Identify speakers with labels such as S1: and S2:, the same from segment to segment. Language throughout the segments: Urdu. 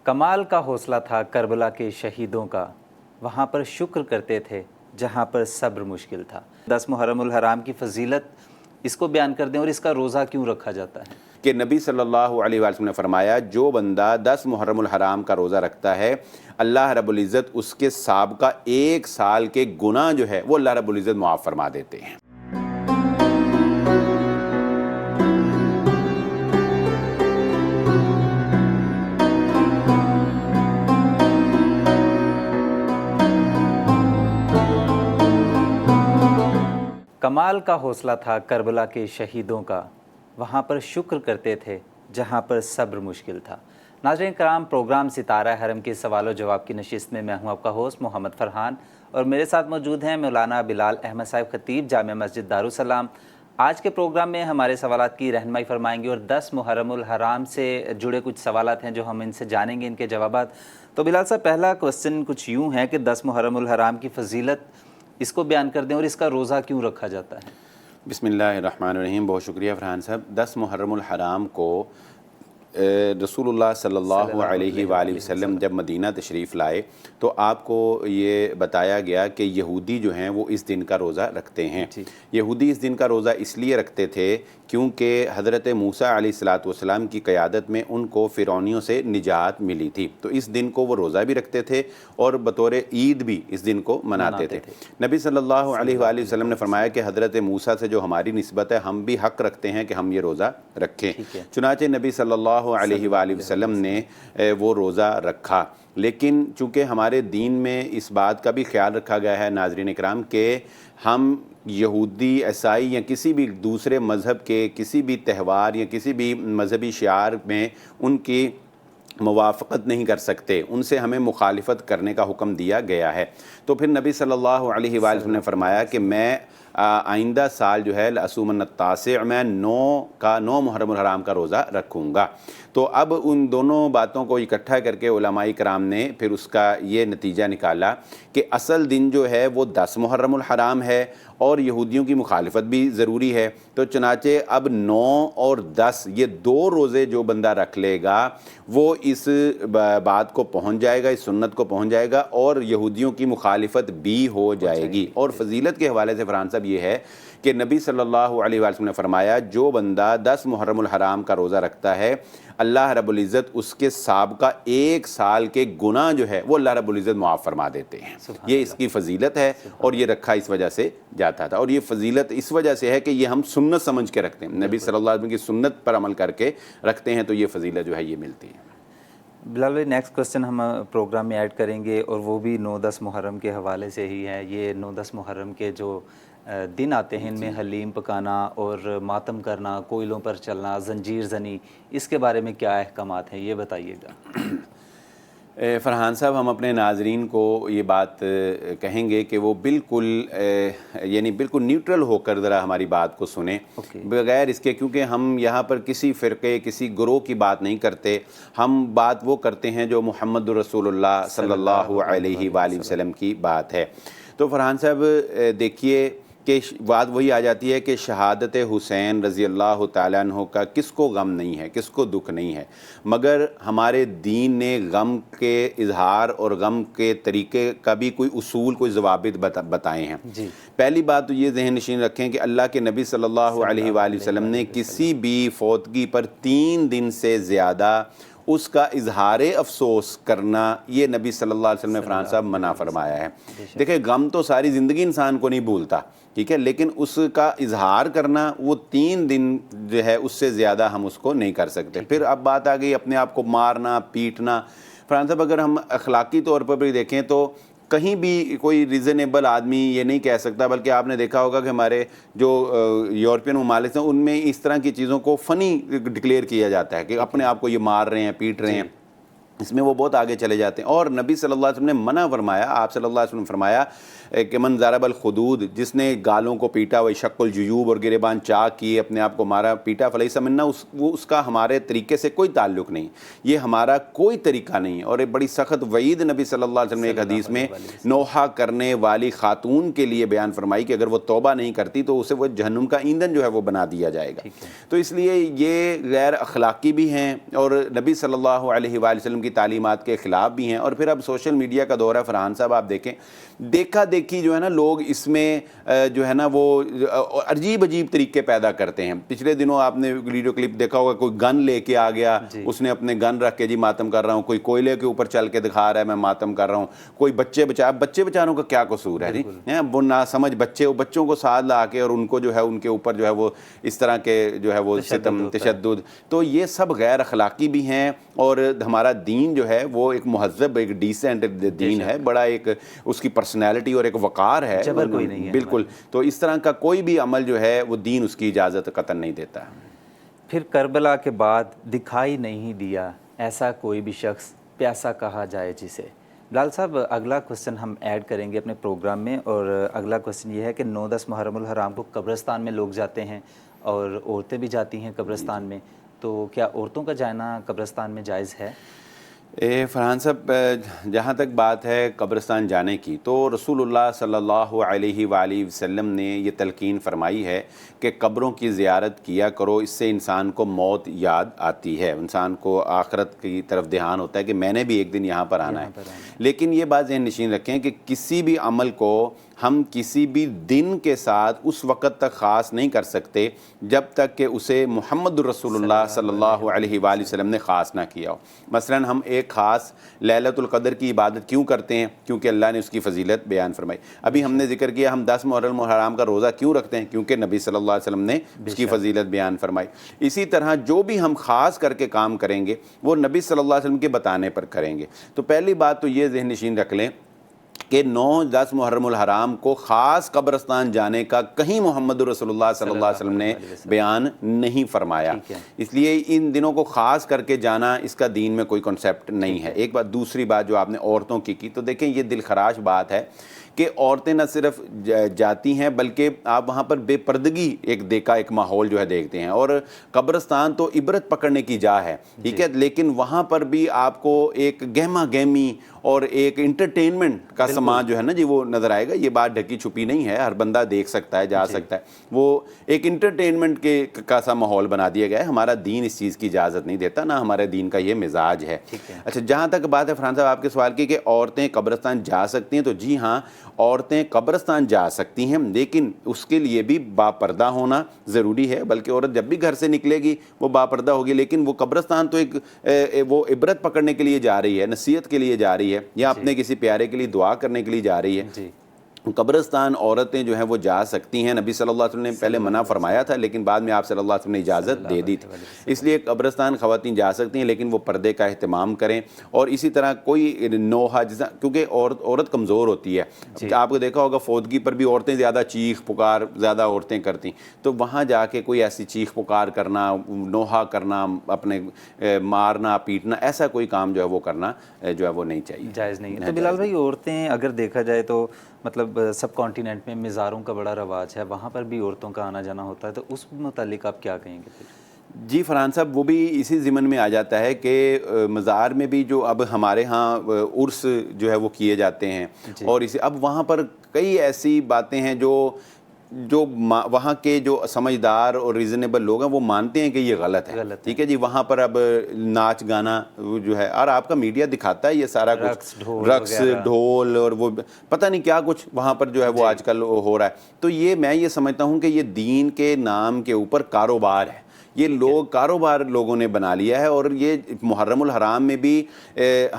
S1: کمال کا حوصلہ تھا کربلا کے شہیدوں کا، وہاں پر شکر کرتے تھے جہاں پر صبر مشکل تھا۔ 10 محرم الحرام کی فضیلت اس کو بیان کر دیں اور اس کا روزہ کیوں رکھا جاتا ہے؟
S2: کہ نبی صلی اللہ علیہ وسلم نے فرمایا جو بندہ 10 محرم الحرام کا روزہ رکھتا ہے، اللہ رب العزت اس کے سابقہ 1 سال کے گناہ جو ہے وہ اللہ رب العزت معاف فرما دیتے ہیں۔
S1: کمال کا حوصلہ تھا کربلا کے شہیدوں کا، وہاں پر شکر کرتے تھے جہاں پر صبر مشکل تھا۔ ناظرین کرام، پروگرام ستارہ حرم کے سوال و جواب کی نشست میں میں ہوں آپ کا ہوسٹ محمد فرحان، اور میرے ساتھ موجود ہیں مولانا بلال احمد صاحب خطیب جامع مسجد دارالسلام۔ آج کے پروگرام میں ہمارے سوالات کی رہنمائی فرمائیں گے اور 10 محرم الحرام سے جڑے کچھ سوالات ہیں جو ہم ان سے جانیں گے، ان کے جوابات۔ تو بلال صاحب، پہلا کوسچن کچھ یوں ہے کہ 10 محرم الحرام کی فضیلت اس کو بیان کر دیں اور اس کا روزہ کیوں رکھا جاتا ہے؟
S2: بسم اللہ الرحمن الرحیم۔ بہت شکریہ فرحان صاحب۔ 10 محرم الحرام کو رسول اللہ صلی اللہ علیہ وآلہ وسلم جب مدینہ تشریف لائے تو آپ کو یہ بتایا گیا کہ یہودی جو ہیں وہ اس دن کا روزہ رکھتے ہیں۔ یہودی اس دن کا روزہ اس لیے رکھتے تھے کیونکہ حضرت موسیٰ علیہ السلام کی قیادت میں ان کو فرعونیوں سے نجات ملی تھی، تو اس دن کو وہ روزہ بھی رکھتے تھے اور بطور عید بھی اس دن کو مناتے تھے۔ نبی صلی اللہ علیہ وآلہ وسلم نے فرمایا کہ حضرت موسیٰ سے جو ہماری نسبت ہے، ہم بھی حق رکھتے ہیں کہ ہم یہ روزہ رکھیں۔ چنانچہ نبی صلی اللہ علیہ وآلہ وسلم نے وہ روزہ رکھا، لیکن چونکہ ہمارے دین میں اس بات کا بھی خیال رکھا گیا ہے ناظرین اکرام کہ ہم یہودی، عیسائی یا کسی بھی دوسرے مذہب کے کسی بھی تہوار یا کسی بھی مذہبی شعار میں ان کی موافقت نہیں کر سکتے، ان سے ہمیں مخالفت کرنے کا حکم دیا گیا ہے۔ تو پھر نبی صلی اللہ علیہ وآلہ وسلم نے فرمایا کہ میں آئندہ سال جو ہے لأصومن التاسع، میں 9 محرم الحرام کا روزہ رکھوں گا۔ تو اب ان دونوں باتوں کو اکٹھا کر کے علماء کرام نے پھر اس کا یہ نتیجہ نکالا کہ اصل دن جو ہے وہ 10 محرم الحرام ہے اور یہودیوں کی مخالفت بھی ضروری ہے، تو چنانچہ اب 9 اور 10 یہ 2 روزے جو بندہ رکھ لے گا وہ اس بات کو پہنچ جائے گا، اس سنت کو پہنچ جائے گا اور یہودیوں کی مخالفت بھی ہو جائے گی۔ اور فضیلت کے حوالے سے فرحان صاحب یہ ہے کہ نبی صلی اللہ علیہ وسلم نے فرمایا جو بندہ 10 محرم الحرام کا روزہ رکھتا ہے، اللہ رب العزت اس کے سابقہ 1 سال کے گناہ جو ہے وہ اللہ رب العزت معاف فرما دیتے ہیں۔ یہ اس کی فضیلت ہے اور یہ رکھا اس وجہ سے جاتا تھا، اور یہ فضیلت اس وجہ سے ہے کہ یہ ہم سنت سمجھ کے رکھتے ہیں، نبی صلی اللہ علیہ وسلم کی سنت پر عمل کر کے رکھتے ہیں، تو یہ فضیلت جو ہے یہ ملتی ہے۔
S1: بلال بھائی، نیکسٹ کوسچن ہم پروگرام میں ایڈ کریں گے اور وہ بھی 9-10 محرم کے حوالے سے ہی ہے۔ یہ 9-10 محرم کے جو دن آتے ہیں ان میں حلیم پکانا اور ماتم کرنا، کوئلوں پر چلنا، زنجیر زنی، اس کے بارے میں کیا احکامات ہیں یہ بتائیے گا۔
S2: فرحان صاحب، ہم اپنے ناظرین کو یہ بات کہیں گے کہ وہ بالکل نیوٹرل ہو کر ذرا ہماری بات کو سنیں، بغیر اس کے، کیونکہ ہم یہاں پر کسی فرقے کسی گروہ کی بات نہیں کرتے، ہم بات وہ کرتے ہیں جو محمد رسول اللہ صلی اللہ علیہ وآلہ وسلم کی بات ہے۔ تو فرحان صاحب دیکھیے کہ بات وہی آ جاتی ہے کہ شہادت حسین رضی اللہ تعالیٰ عنہ کا کس کو غم نہیں ہے، کس کو دکھ نہیں ہے، مگر ہمارے دین نے غم کے اظہار اور غم کے طریقے کا بھی کوئی اصول، کوئی ضوابط بتائے ہیں۔ پہلی بات تو یہ ذہن نشین رکھیں کہ اللہ کے نبی صلی اللہ علیہ وآلہ وسلم نے کسی بھی فوتگی پر 3 دن سے زیادہ اس کا اظہار افسوس کرنا، یہ نبی صلی اللہ علیہ وسلم نے فرحان صاحب منع فرمایا ہے۔ دیکھیں، غم تو ساری زندگی انسان کو نہیں بھولتا، ٹھیک ہے، لیکن اس کا اظہار کرنا وہ 3 دن جو ہے اس سے زیادہ ہم اس کو نہیں کر سکتے۔ پھر اب بات آ گئی اپنے آپ کو مارنا پیٹنا۔ فرحان صاحب، اگر ہم اخلاقی طور پر بھی دیکھیں تو کہیں بھی کوئی ریزنیبل آدمی یہ نہیں کہہ سکتا، بلکہ آپ نے دیکھا ہوگا کہ ہمارے جو یورپین ممالک ہیں ان میں اس طرح کی چیزوں کو فنی ڈکلیئر کیا جاتا ہے کہ اپنے آپ کو یہ مار رہے ہیں، پیٹ رہے ہیں، اس میں وہ بہت آگے چلے جاتے ہیں۔ اور نبی صلی اللہ علیہ وسلم نے منع فرمایا، آپ صلی اللہ علیہ وسلم نے فرمایا کہ من ضرب الخدود، جس نے گالوں کو پیٹا، وہ شق الجیوب اور گریبان چاک کیے، اپنے آپ کو مارا پیٹا، فلیس منا، وہ اس کا ہمارے طریقے سے کوئی تعلق نہیں، یہ ہمارا کوئی طریقہ نہیں۔ اور ایک بڑی سخت وعید نبی صلی اللہ علیہ وسلم نے ایک حدیث میں نوحہ کرنے والی خاتون کے لیے بیان فرمائی کہ اگر وہ توبہ نہیں کرتی تو اسے وہ جہنم کا ایندھن جو ہے وہ بنا دیا جائے گا۔ تو اس لیے یہ غیر اخلاقی بھی ہیں اور نبی صلی اللہ علیہ وآلہ وسلم کی تعلیمات کے خلاف بھی ہیں. اور پھر اب سوشل میڈیا کا دور ہے فرحان صاحب, آپ دیکھیں دیکھا دیکھی جو ہے نا لوگ اس میں جو ہے نا وہ عجیب عجیب طریقے پیدا کرتے ہیں. پچھلے دنوں آپ نے ویڈیو کلپ دیکھا ہوگا, کوئی گن لے کے آ گیا, اس نے اپنے گن رکھ کے جی ماتم کر رہا ہوں, کوئی کوئلے کے اوپر چل کے دکھا رہا ہے میں ماتم کر رہا ہوں, کوئی بچے بچانوں کا کیا قصور ہے جی, وہ ناسمجھ بچوں کو ساتھ لا کے اور ان کو جو ہے ان کے اوپر جو ہے وہ اس طرح کے جو ہے وہ ستم تشدد, تو یہ سب غیر اخلاقی بھی ہیں. اور ہمارا دین جو ہے وہ ایک مہذب ایک ڈیسنٹ دین ہے, بڑا ایک اس کی پرسنالٹی اور ایک وقار ہے,
S1: جبر کوئی نہیں ہے
S2: بالکل. تو اس طرح کا کوئی بھی عمل جو ہے وہ دین اس کی اجازت قطعاً نہیں دیتا.
S1: پھر کربلا کے بعد دکھائی نہیں دیا ایسا کوئی بھی شخص پیاسا کہا جائے جسے. بلال صاحب اگلا کوسچن ہم ایڈ کریں گے اپنے پروگرام میں, اور اگلا کوسچن یہ ہے کہ 9-10 محرم الحرام کو قبرستان میں لوگ جاتے ہیں اور عورتیں بھی جاتی ہیں قبرستان میں, تو کیا عورتوں کا جانا قبرستان میں جائز ہے؟
S2: فرحان صاحب جہاں تک بات ہے قبرستان جانے کی, تو رسول اللہ صلی اللہ علیہ وآلہ وسلم نے یہ تلقین فرمائی ہے کہ قبروں کی زیارت کیا کرو, اس سے انسان کو موت یاد آتی ہے, انسان کو آخرت کی طرف دھیان ہوتا ہے کہ میں نے بھی ایک دن یہاں پر آنا ہے. لیکن یہ بات ذہن نشین رکھیں کہ کسی بھی عمل کو ہم کسی بھی دن کے ساتھ اس وقت تک خاص نہیں کر سکتے جب تک کہ اسے محمد رسول اللہ صلی اللہ علیہ وآلہ وسلم نے خاص نہ کیا ہو. مثلا ہم ایک خاص لیلۃ القدر کی عبادت کیوں کرتے ہیں؟ کیونکہ اللہ نے اس کی فضیلت بیان فرمائی. ابھی ہم نے ذکر کیا ہم 10 محرم الحرام کا روزہ کیوں رکھتے ہیں؟ کیونکہ نبی صلی اللہ علیہ وسلم نے اس کی فضیلت بیان فرمائی. اسی طرح جو بھی ہم خاص کر کے کام کریں گے وہ نبی صلی اللہ علیہ وسلم کے بتانے پر کریں گے. تو پہلی بات تو یہ ذہن نشین رکھ لیں کہ 9-10 محرم الحرام کو خاص قبرستان جانے کا کہیں محمد رسول اللہ صلی اللہ علیہ وسلم نے بیان نہیں فرمایا. اس لیے ان دنوں کو خاص کر کے جانا اس کا دین میں کوئی کنسیپٹ نہیں ہے. ایک بات. دوسری بات جو آپ نے عورتوں کی تو دیکھیں یہ دل خراش بات ہے کہ عورتیں نہ صرف جاتی ہیں بلکہ آپ وہاں پر بے پردگی ایک ماحول جو ہے دیکھتے ہیں. اور قبرستان تو عبرت پکڑنے کی جا ہے, ٹھیک ہے, لیکن وہاں پر بھی آپ کو ایک گہما گہمی اور ایک انٹرٹینمنٹ کا سامان جو ہے نا جی وہ نظر آئے گا. یہ بات ڈھکی چھپی نہیں ہے, ہر بندہ دیکھ سکتا ہے, جا سکتا ہے. وہ ایک انٹرٹینمنٹ کا سا ماحول بنا دیا گیا ہے. ہمارا دین اس چیز کی اجازت نہیں دیتا, نہ ہمارے دین کا یہ مزاج ہے. اچھا, جہاں تک بات ہے فرحان صاحب آپ کے سوال کی کہ عورتیں قبرستان جا سکتی ہیں, تو جی ہاں عورتیں قبرستان جا سکتی ہیں, لیکن اس کے لیے بھی باپردہ ہونا ضروری ہے. بلکہ عورت جب بھی گھر سے نکلے گی وہ باپردہ ہوگی, لیکن وہ قبرستان تو ایک وہ عبرت پکڑنے کے لیے جا رہی ہے, نصیحت کے لیے جا رہی ہے, یا اپنے کسی پیارے کے لیے دعا کرنے کے لیے جا رہی ہے. قبرستان عورتیں جو ہیں وہ جا سکتی ہیں. نبی صلی اللہ علیہ وسلم نے پہلے منع فرمایا تھا, لیکن بعد میں آپ صلی اللہ علیہ وسلم نے اجازت دے دی تھی. اس لیے قبرستان خواتین جا سکتی ہیں, لیکن وہ پردے کا اہتمام کریں. اور اسی طرح کوئی نوحہ, کیونکہ عورت کمزور ہوتی ہے. آپ کو دیکھا ہوگا فوتگی پر بھی عورتیں زیادہ چیخ پکار زیادہ عورتیں کرتی, تو وہاں جا کے کوئی ایسی چیخ پکار کرنا, نوحہ کرنا, اپنے مارنا پیٹنا, ایسا کوئی کام جو ہے وہ کرنا جو ہے وہ نہیں چاہیے,
S1: جائز نہیں ہے. تو بلال بھائی عورتیں اگر دیکھا جائے تو مطلب سب کانٹیننٹ میں مزاروں کا بڑا رواج ہے, وہاں پر بھی عورتوں کا آنا جانا ہوتا ہے, تو اس متعلق آپ کیا کہیں گے پھر؟
S2: جی فرحان صاحب وہ بھی اسی ضمن میں آ جاتا ہے کہ مزار میں بھی جو اب ہمارے ہاں عرس جو ہے وہ کیے جاتے ہیں, اور اب وہاں پر کئی ایسی باتیں ہیں جو وہاں کے جو سمجھدار اور ریزنیبل لوگ ہیں وہ مانتے ہیں کہ یہ غلط ہے, ٹھیک ہے جی. وہاں پر اب ناچ گانا جو ہے, اور آپ کا میڈیا دکھاتا ہے یہ سارا کچھ, رقص ڈھول اور وہ پتہ نہیں کیا کچھ وہاں پر جو ہے وہ آج کل ہو رہا ہے. تو میں یہ سمجھتا ہوں کہ یہ دین کے نام کے اوپر کاروبار ہے. یہ کاروبار لوگوں نے بنا لیا ہے. اور یہ محرم الحرام میں بھی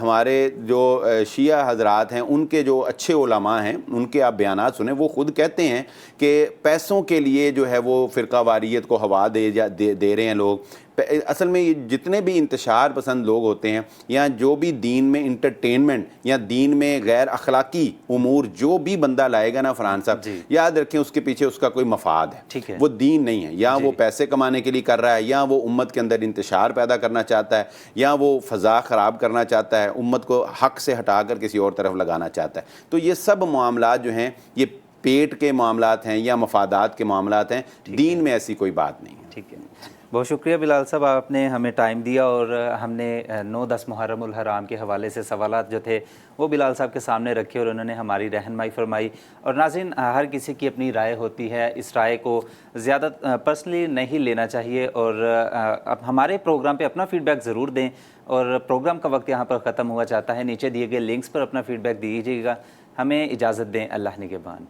S2: ہمارے جو شیعہ حضرات ہیں ان کے جو اچھے علماء ہیں ان کے آپ بیانات سنیں, وہ خود کہتے ہیں کہ پیسوں کے لیے جو ہے وہ فرقہ واریت کو ہوا دے رہے ہیں لوگ. اصل میں یہ جتنے بھی انتشار پسند لوگ ہوتے ہیں یا جو بھی دین میں انٹرٹینمنٹ یا دین میں غیر اخلاقی امور جو بھی بندہ لائے گا نا فرحان صاحب, یاد رکھیں اس کے پیچھے اس کا کوئی مفاد ہے, وہ دین نہیں ہے. یا وہ پیسے کمانے کے لیے کر رہا ہے, یا وہ امت کے اندر انتشار پیدا کرنا چاہتا ہے, یا وہ فضا خراب کرنا چاہتا ہے, امت کو حق سے ہٹا کر کسی اور طرف لگانا چاہتا ہے. تو یہ سب معاملات جو ہیں یہ پیٹ کے معاملات ہیں یا مفادات کے معاملات ہیں, دین میں ایسی کوئی بات نہیں ہے.
S1: ٹھیک ہے. بہت شکریہ بلال صاحب، آپ نے ہمیں ٹائم دیا اور ہم نے 9-10 محرم الحرام کے حوالے سے سوالات جو تھے وہ بلال صاحب کے سامنے رکھے اور انہوں نے ہماری رہنمائی فرمائی. اور ناظرین، ہر کسی کی اپنی رائے ہوتی ہے، اس رائے کو زیادہ پرسنلی نہیں لینا چاہیے. اور اب ہمارے پروگرام پہ اپنا فیڈ بیک ضرور دیں. اور پروگرام کا وقت یہاں پر ختم ہوا چاہتا ہے. نیچے دیے گئے لنکس پر اپنا فیڈ بیک دیجیے گا. ہمیں اجازت دیں. اللہ نگہبان.